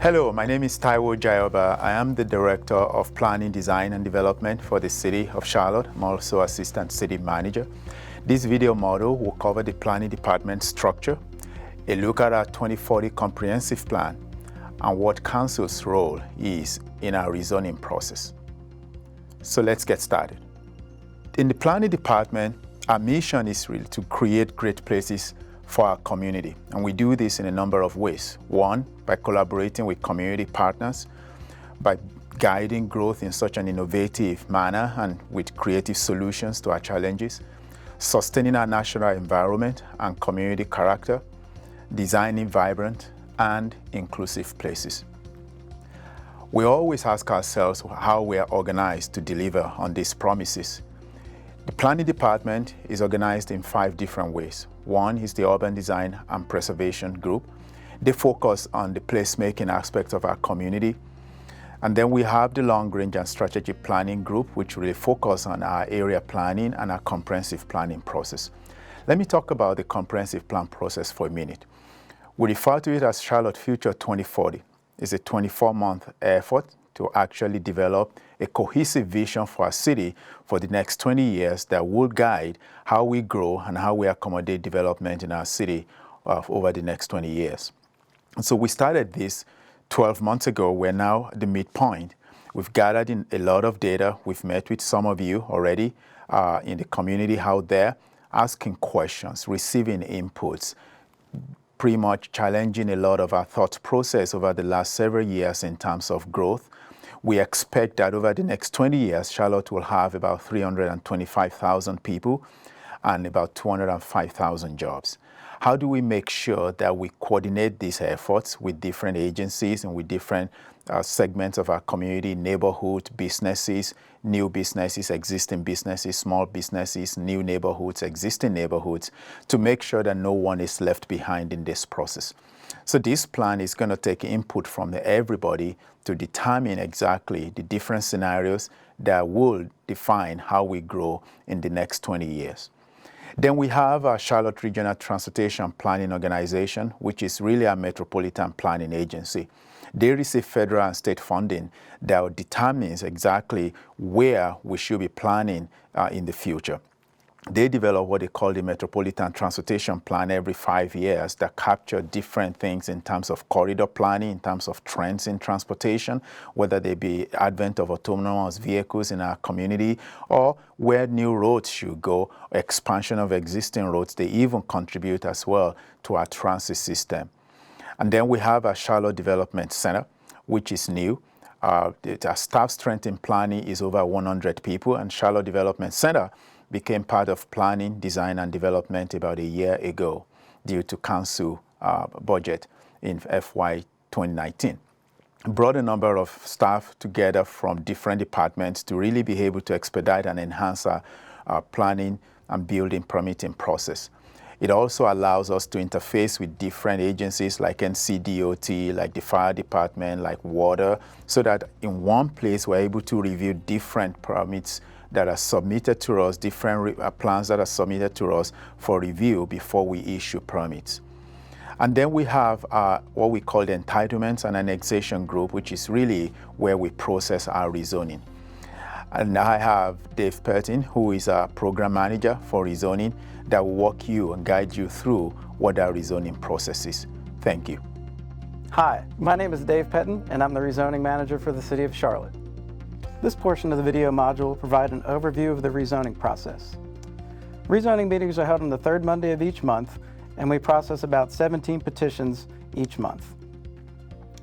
Hello, my name is Taiwo Jayoba. I am the Director of Planning, Design and Development for the City of Charlotte. I'm also Assistant City Manager. This video model will cover the Planning Department structure, a look at our 2040 Comprehensive Plan, and what Council's role is in our rezoning process. So let's get started. In the Planning Department, our mission is really to create great places for our community, and we do this in a number of ways. One, by collaborating with community partners, by guiding growth in such an innovative manner and with creative solutions to our challenges, sustaining our natural environment and community character, designing vibrant and inclusive places. We always ask ourselves how we are organized to deliver on these promises. The Planning Department is organized in 5 different ways. One is the Urban Design and Preservation Group. They focus on the placemaking aspects of our community. And then we have the Long Range and Strategic Planning Group, which really focus on our area planning and our comprehensive planning process. Let me talk about the comprehensive plan process for a minute. We refer to it as Charlotte Future 2040. It's a 24-month effort to actually develop a cohesive vision for our city for the next 20 years that will guide how we grow and how we accommodate development in our city over the next 20 years. And so we started this 12 months ago. We're now at the midpoint. We've gathered in a lot of data. We've met with some of you already in the community out there, asking questions, receiving inputs, pretty much challenging a lot of our thought process over the last several years in terms of growth. We expect that over the next 20 years, Charlotte will have about 325,000 people and about 205,000 jobs. How do we make sure that we coordinate these efforts with different agencies and with different segments of our community, neighborhood, businesses, new businesses, existing businesses, small businesses, new neighborhoods, existing neighborhoods, to make sure that no one is left behind in this process? So this plan is going to take input from everybody to determine exactly the different scenarios that will define how we grow in the next 20 years. Then we have our Charlotte Regional Transportation Planning Organization, which is really a metropolitan planning agency. They receive federal and state funding that determines exactly where we should be planning in the future. They develop what they call the Metropolitan Transportation Plan every 5 years that capture different things in terms of corridor planning, in terms of trends in transportation, whether they be advent of autonomous vehicles in our community or where new roads should go, expansion of existing roads. They even contribute as well to our transit system. And then we have our Charlotte Development Center, which is new. Our staff strength in planning is over 100 people, and Charlotte Development Center became part of planning, design, and development about a year ago due to council budget in FY 2019. Brought a number of staff together from different departments to really be able to expedite and enhance our planning and building permitting process. It also allows us to interface with different agencies like NCDOT, like the fire department, like water, so that in one place we're able to review different permits that are submitted to us, different plans that are submitted to us for review before we issue permits. And then we have what we call the Entitlements and Annexation Group, which is really where we process our rezoning. And I have Dave Pettin, who is our program manager for rezoning, that will walk you and guide you through what our rezoning process is. Thank you. Hi, my name is Dave Pettin, and I'm the rezoning manager for the City of Charlotte. This portion of the video module will provide an overview of the rezoning process. Rezoning meetings are held on the 3rd Monday of each month, and we process about 17 petitions each month.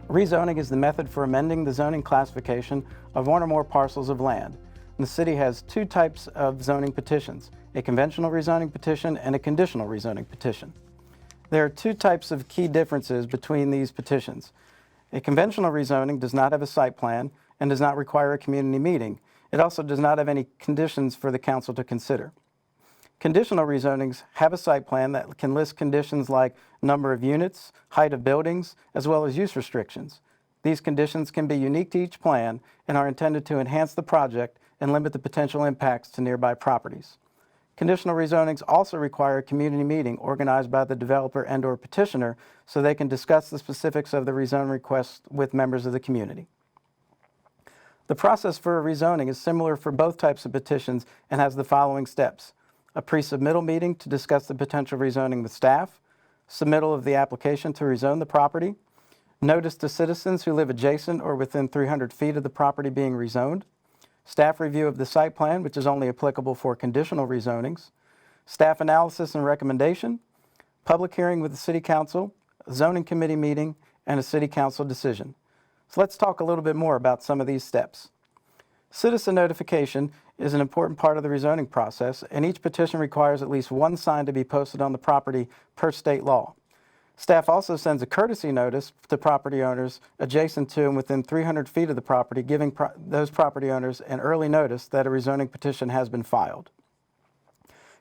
Rezoning is the method for amending the zoning classification of one or more parcels of land. And the city has 2 types of zoning petitions, a conventional rezoning petition and a conditional rezoning petition. There are 2 types of key differences between these petitions. A conventional rezoning does not have a site plan and does not require a community meeting. It also does not have any conditions for the council to consider. Conditional rezonings have a site plan that can list conditions like number of units, height of buildings, as well as use restrictions. These conditions can be unique to each plan and are intended to enhance the project and limit the potential impacts to nearby properties. Conditional rezonings also require a community meeting organized by the developer and/or petitioner so they can discuss the specifics of the rezone request with members of the community. The process for a rezoning is similar for both types of petitions and has the following steps: a pre-submittal meeting to discuss the potential rezoning with staff, submittal of the application to rezone the property, notice to citizens who live adjacent or within 300 feet of the property being rezoned, staff review of the site plan, which is only applicable for conditional rezonings, staff analysis and recommendation, public hearing with the City Council, a zoning committee meeting, and a City Council decision. So let's talk a little bit more about some of these steps. Citizen notification is an important part of the rezoning process, and each petition requires at least one sign to be posted on the property per state law. Staff also sends a courtesy notice to property owners adjacent to and within 300 feet of the property, giving those property owners an early notice that a rezoning petition has been filed.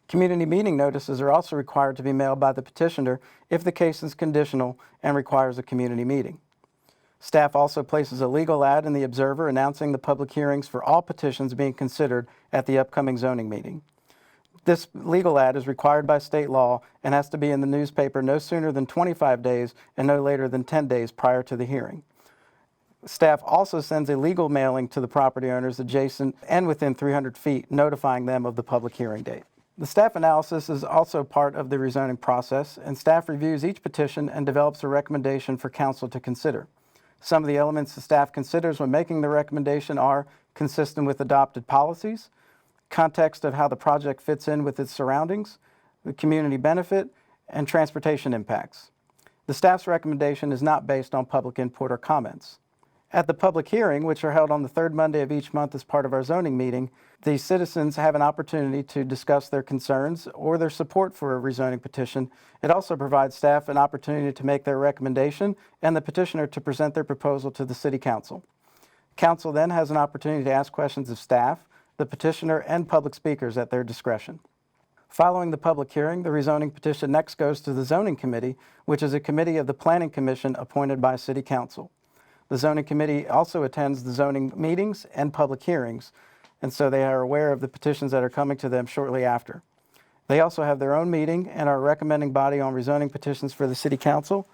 Community meeting notices are also required to be mailed by the petitioner if the case is conditional and requires a community meeting. Staff also places a legal ad in the Observer announcing the public hearings for all petitions being considered at the upcoming zoning meeting. This legal ad is required by state law and has to be in the newspaper no sooner than 25 days and no later than 10 days prior to the hearing. Staff also sends a legal mailing to the property owners adjacent and within 300 feet, notifying them of the public hearing date. The staff analysis is also part of the rezoning process, and staff reviews each petition and develops a recommendation for council to consider. Some of the elements the staff considers when making the recommendation are consistent with adopted policies, context of how the project fits in with its surroundings, the community benefit, and transportation impacts. The staff's recommendation is not based on public input or comments. At the public hearing, which are held on the third Monday of each month as part of our zoning meeting, the citizens have an opportunity to discuss their concerns or their support for a rezoning petition. It also provides staff an opportunity to make their recommendation and the petitioner to present their proposal to the City Council. Council then has an opportunity to ask questions of staff, the petitioner, and public speakers at their discretion. Following the public hearing, the rezoning petition next goes to the Zoning Committee, which is a committee of the Planning Commission appointed by City Council. The Zoning Committee also attends the zoning meetings and public hearings, and so they are aware of the petitions that are coming to them shortly after. They also have their own meeting and are a recommending body on rezoning petitions for the City Council.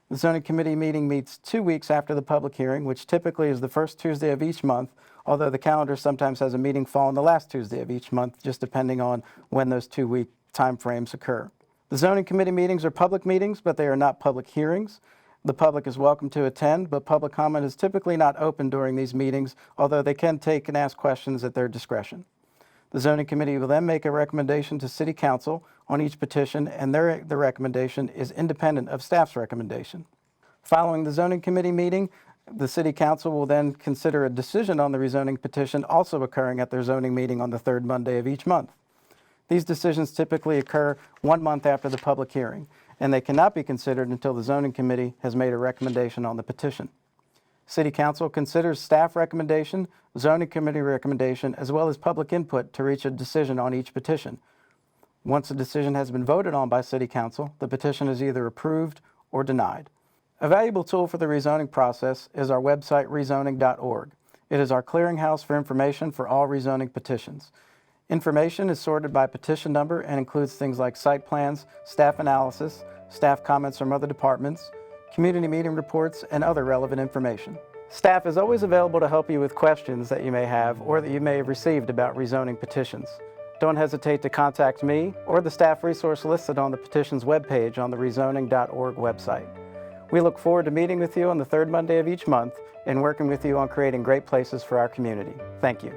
The Zoning Committee meeting meets 2 weeks after the public hearing, which typically is the first Tuesday of each month, although the calendar sometimes has a meeting fall on the last Tuesday of each month, just depending on when those 2-week time frames occur. The Zoning Committee meetings are public meetings, but they are not public hearings. The public is welcome to attend, but public comment is typically not open during these meetings, although they can take and ask questions at their discretion. The Zoning Committee will then make a recommendation to City Council on each petition, and the recommendation is independent of staff's recommendation. Following the Zoning Committee meeting, the City Council will then consider a decision on the rezoning petition, also occurring at their zoning meeting on the third Monday of each month. These decisions typically occur 1 month after the public hearing, and they cannot be considered until the Zoning Committee has made a recommendation on the petition. City Council considers staff recommendation, Zoning Committee recommendation, as well as public input to reach a decision on each petition. Once a decision has been voted on by City Council, the petition is either approved or denied. A valuable tool for the rezoning process is our website, rezoning.org. It is our clearinghouse for information for all rezoning petitions. Information is sorted by petition number and includes things like site plans, staff analysis, staff comments from other departments, community meeting reports, and other relevant information. Staff is always available to help you with questions that you may have or that you may have received about rezoning petitions. Don't hesitate to contact me or the staff resource listed on the petition's webpage on the rezoning.org website. We look forward to meeting with you on the third Monday of each month and working with you on creating great places for our community. Thank you.